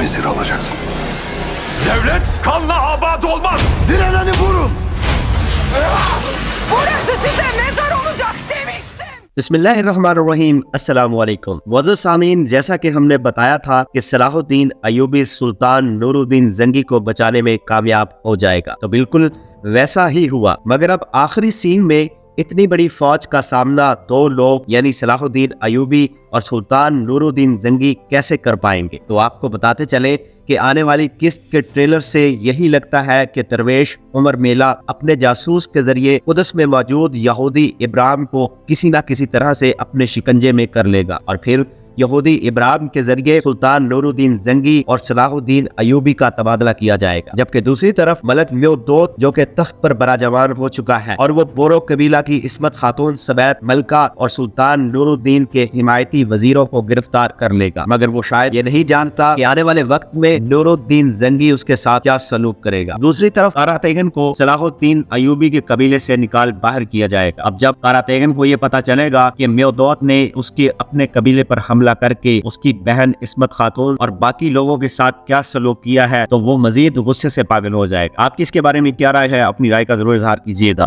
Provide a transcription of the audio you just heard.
esir alacaksın. Devlet kanla abad olmaz. Direneni vurun. Burası size mezar olacak demiştim. बिस्मिल्लाहिर्रहमानिर्रहीम अस्सलाम वालेकुम। मुअज़्ज़ज़ सामीन, जैसा कि हमने बताया था कि सलाहुद्दीन अय्यूबी सुल्तान नूरुद्दीन जंगी को बचाने में कामयाब हो जाएगा, तो बिल्कुल वैसा ही हुआ। मगर अब आखिरी सीन में इतनी बड़ी फौज का सामना दो लोग यानी सलाहुद्दीन अय्यूबी और सुल्तान नूरुद्दीन जंगी कैसे कर पाएंगे। तो आपको बताते चले कि आने वाली किस्त के ट्रेलर से यही लगता है कि दरवेश उमर मेला अपने जासूस के जरिए कुदस में मौजूद यहूदी इब्राहिम को किसी न किसी तरह से अपने शिकंजे में कर लेगा और फिर यहूदी इब्राहिम के जरिए सुल्तान नूरुद्दीन जंगी और सलाहुद्दीन अय्यूबी का तबादला किया जाएगा। जबकि दूसरी तरफ मलक म्योदोद जो कि तख्त पर बराजमान हो चुका है और वो बोरो कबीला की इस्मत खातून समेत मलका और सुल्तान नूरुद्दीन के हिमायती वजीरों को गिरफ्तार कर लेगा। मगर वो शायद ये नहीं जानता कि आने वाले वक्त में नूरुद्दीन जंगी उसके साथ क्या सलूक करेगा। दूसरी तरफ कारातेगन को सलाहुद्दीन अय्यूबी के कबीले से निकाल बाहर किया जाएगा। अब जब कारातेगन को ये पता चलेगा कि म्योदोद ने उसके अपने कबीले पर हमला करके उसकी बहन इस्मत खातून और बाकी लोगों के साथ क्या सलूक किया है, तो वो मजीद गुस्से से पागल हो जाएगा। आपकी इसके बारे में क्या राय है? अपनी राय का जरूर इजहार कीजिएगा।